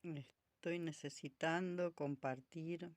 Estoy necesitando compartir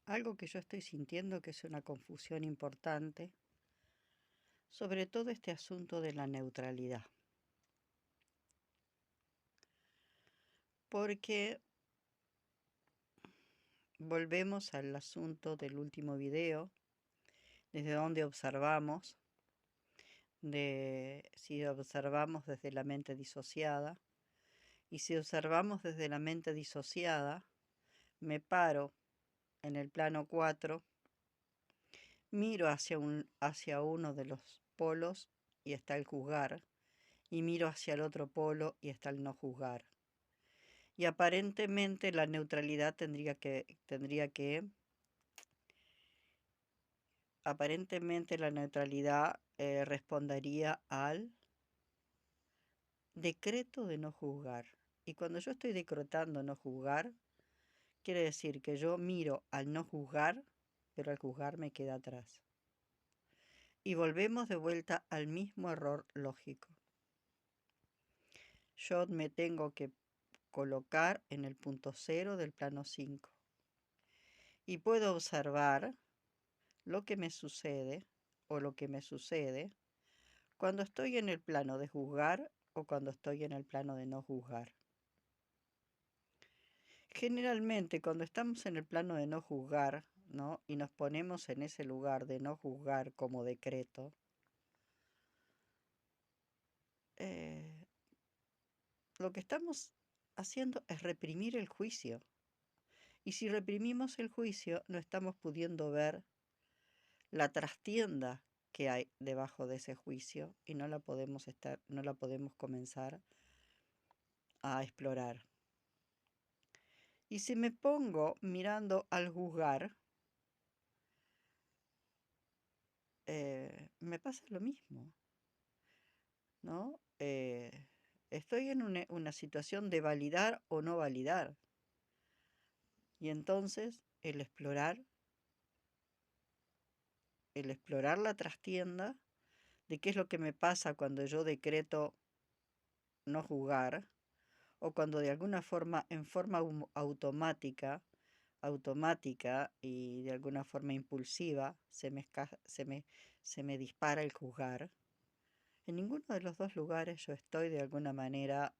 algo que yo estoy sintiendo que es una confusión importante, sobre todo este asunto de la neutralidad. Porque volvemos al asunto del último video, desde donde observamos, de si observamos desde la mente disociada, y si observamos desde la mente disociada, me paro en el plano 4, miro hacia uno de los polos y está el juzgar, y miro hacia el otro polo y está el no juzgar. Y aparentemente la neutralidad aparentemente la neutralidad respondería al decreto de no juzgar. Y cuando yo estoy decretando no juzgar, quiere decir que yo miro al no juzgar, pero al juzgar me queda atrás. Y volvemos de vuelta al mismo error lógico. Yo me tengo que colocar en el punto 0 del plano 5. Y puedo observar lo que me sucede o lo que me sucede cuando estoy en el plano de juzgar o cuando estoy en el plano de no juzgar. Generalmente cuando estamos en el plano de no juzgar, ¿no? Y nos ponemos en ese lugar de no juzgar como decreto, lo que estamos haciendo es reprimir el juicio. Y si reprimimos el juicio, no estamos pudiendo ver la trastienda que hay debajo de ese juicio y no la podemos comenzar a explorar. Y si me pongo mirando al juzgar, me pasa lo mismo, ¿no? Estoy en una situación de validar o no validar. Y entonces el explorar la trastienda de qué es lo que me pasa cuando yo decreto no juzgar, o cuando de alguna forma, en forma automática y de alguna forma impulsiva, se me dispara el juzgar. En ninguno de los dos lugares yo estoy de alguna manera,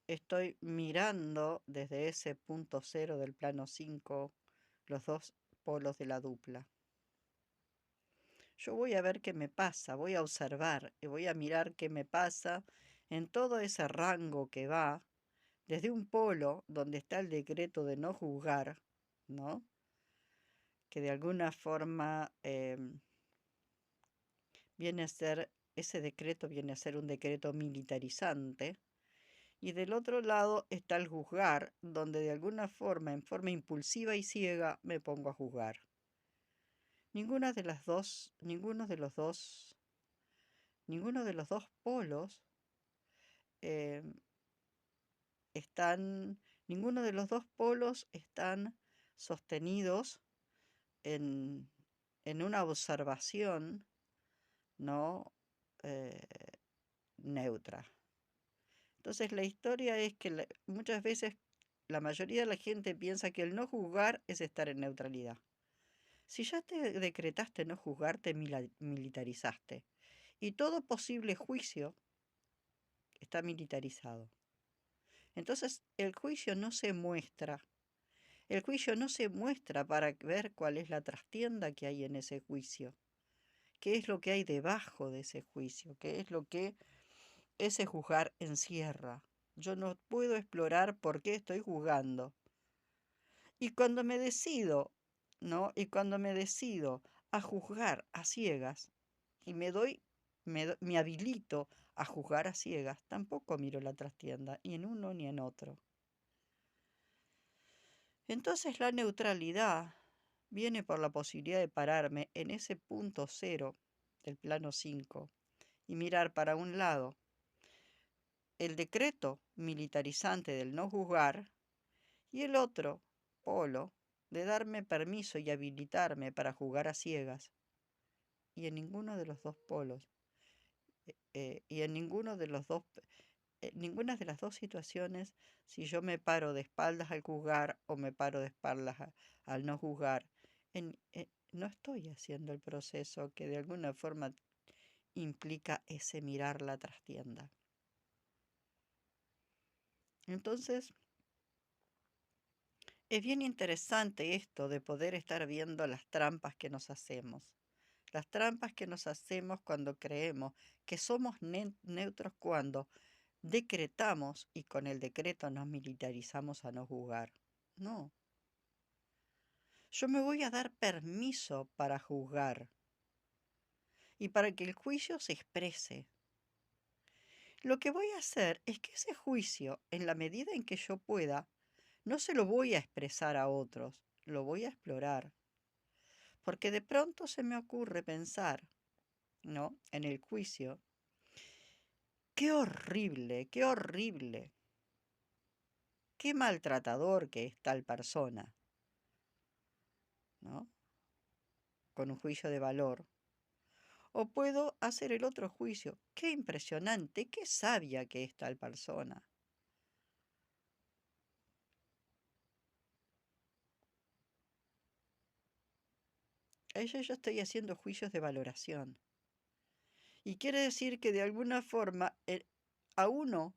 estoy mirando desde ese punto 0 del plano 5 los dos polos de la dupla. Yo voy a ver qué me pasa, voy a observar y voy a mirar qué me pasa en todo ese rango que va desde un polo donde está el decreto de no juzgar, ¿no? Que de alguna forma ese decreto viene a ser un decreto militarizante, y del otro lado está el juzgar, donde de alguna forma, en forma impulsiva y ciega, me pongo a juzgar. Ninguna de las dos, ninguno de los dos polos eh, ninguno de los dos polos están sostenidos en, en una observación no eh, neutra. Entonces la historia es que muchas veces la mayoría de la gente piensa que el no juzgar es estar en neutralidad. Si ya te decretaste no juzgar, te militarizaste. Y todo posible juicio está militarizado. Entonces el juicio no se muestra. El juicio no se muestra para ver cuál es la trastienda que hay en ese juicio. Qué es lo que hay debajo de ese juicio. Qué es lo que ese juzgar encierra. Yo no puedo explorar por qué estoy juzgando. Y cuando me decido, ¿no? Y cuando me decido a juzgar a ciegas y me habilito a juzgar a ciegas, tampoco miro la trastienda, ni en uno ni en otro. Entonces la neutralidad viene por la posibilidad de pararme en ese punto 0 del plano 5 y mirar para un lado el decreto militarizante del no juzgar y el otro polo de darme permiso y habilitarme para jugar a ciegas. Y en ninguno de los dos polos, y en ninguno de los dos ninguna de las dos situaciones, si yo me paro de espaldas al juzgar o me paro de espaldas al no juzgar, no estoy haciendo el proceso que de alguna forma implica ese mirar la trastienda. Entonces, es bien interesante esto de poder estar viendo las trampas que nos hacemos. Las trampas que nos hacemos cuando creemos que somos neutros cuando decretamos y con el decreto nos militarizamos a no juzgar. No, yo me voy a dar permiso para juzgar y para que el juicio se exprese. Lo que voy a hacer es que ese juicio, en la medida en que yo pueda, no se lo voy a expresar a otros, lo voy a explorar. Porque de pronto se me ocurre pensar, ¿no? En el juicio, qué horrible, qué maltratador que es tal persona, ¿no? Con un juicio de valor. O puedo hacer el otro juicio, qué impresionante, qué sabia que es tal persona. Ahí yo estoy haciendo juicios de valoración. Y quiere decir que de alguna forma a uno,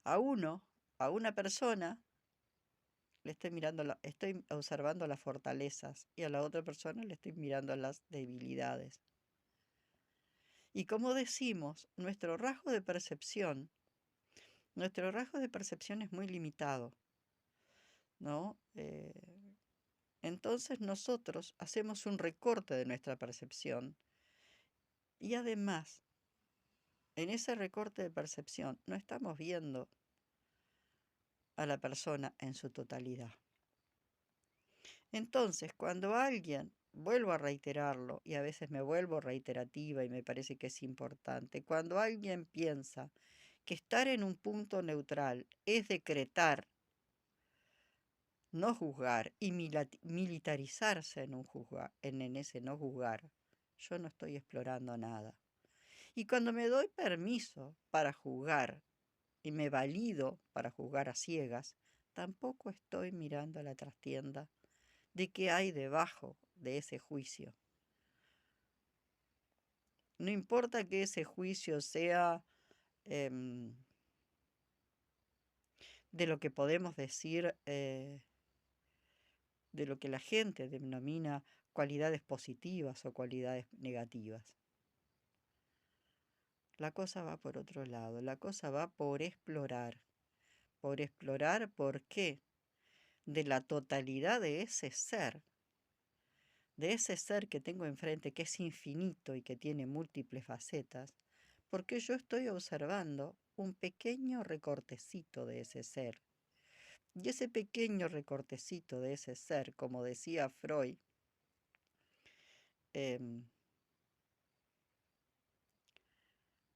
a uno, a una persona, le estoy mirando, estoy observando las fortalezas y a la otra persona le estoy mirando las debilidades. Y como decimos, nuestro rasgo de percepción es muy limitado, ¿no? Entonces nosotros hacemos un recorte de nuestra percepción y además, en ese recorte de percepción no estamos viendo a la persona en su totalidad. Entonces, cuando alguien, vuelvo a reiterarlo, y a veces me vuelvo reiterativa y me parece que es importante, cuando alguien piensa que estar en un punto neutral es decretar, no juzgar y militarizarse en ese no juzgar, yo no estoy explorando nada. Y cuando me doy permiso para juzgar y me valido para juzgar a ciegas, tampoco estoy mirando a la trastienda de qué hay debajo de ese juicio. No importa que ese juicio sea de lo que podemos decir, de lo que la gente denomina cualidades positivas o cualidades negativas. La cosa va por otro lado, la cosa va por explorar. Por explorar por qué de la totalidad de ese ser que tengo enfrente, que es infinito y que tiene múltiples facetas, porque yo estoy observando un pequeño recortecito de ese ser. Y ese pequeño recortecito de ese ser, como decía Freud,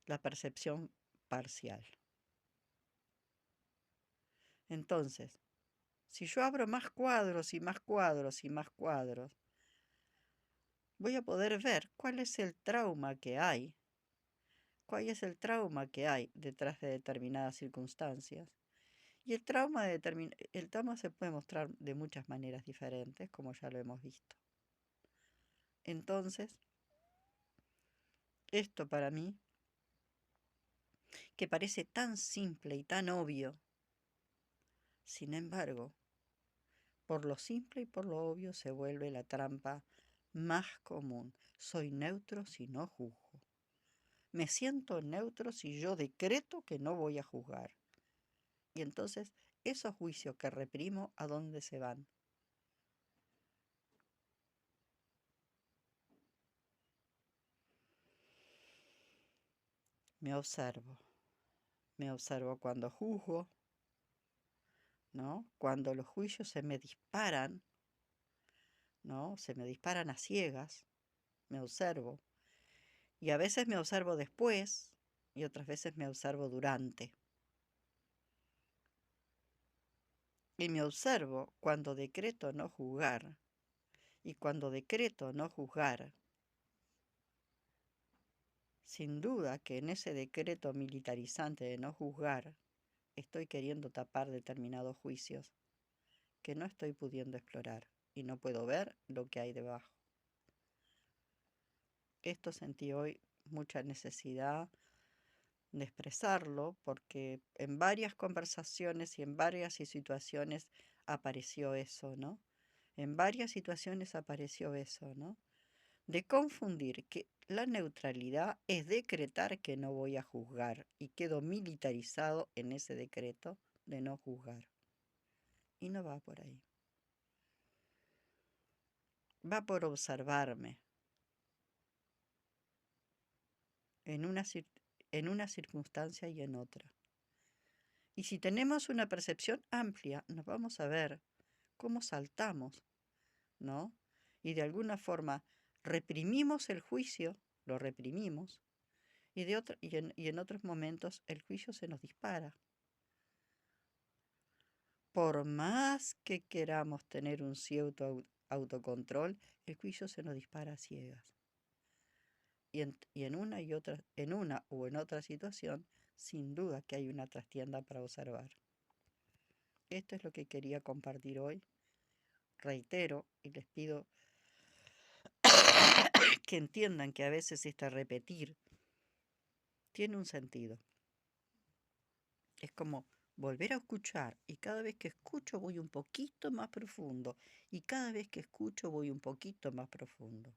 la percepción parcial. Entonces, si yo abro más cuadros y más cuadros y más cuadros, voy a poder ver cuál es el trauma que hay, detrás de determinadas circunstancias. Y el trauma se puede mostrar de muchas maneras diferentes, como ya lo hemos visto. Entonces, esto para mí, que parece tan simple y tan obvio, sin embargo, por lo simple y por lo obvio se vuelve la trampa más común. Soy neutro si no juzgo. Me siento neutro si yo decreto que no voy a juzgar. Y entonces, esos juicios que reprimo, ¿a dónde se van? Me observo. Me observo cuando juzgo, ¿no? Cuando los juicios se me disparan, ¿no? Se me disparan a ciegas, me observo. Y a veces me observo después y otras veces me observo durante. Y me observo cuando decreto no juzgar. Y cuando decreto no juzgar, sin duda que en ese decreto militarizante de no juzgar estoy queriendo tapar determinados juicios que no estoy pudiendo explorar y no puedo ver lo que hay debajo. Esto sentí hoy mucha necesidad de expresarlo porque en varias conversaciones y en varias situaciones apareció eso, ¿no? En varias situaciones apareció eso, ¿no? De confundir que la neutralidad es decretar que no voy a juzgar y quedo militarizado en ese decreto de no juzgar. Y no va por ahí. Va por observarme en una circunstancia y en otra. Y si tenemos una percepción amplia, nos vamos a ver cómo saltamos, ¿no? Y de alguna forma reprimimos el juicio, lo reprimimos, y en otros momentos el juicio se nos dispara. Por más que queramos tener un cierto autocontrol, el juicio se nos dispara a ciegas. En una o en otra situación, sin duda que hay una trastienda para observar. Esto es lo que quería compartir hoy. Reitero y les pido que entiendan que a veces este repetir tiene un sentido. Es como volver a escuchar y cada vez que escucho voy un poquito más profundo y cada vez que escucho voy un poquito más profundo.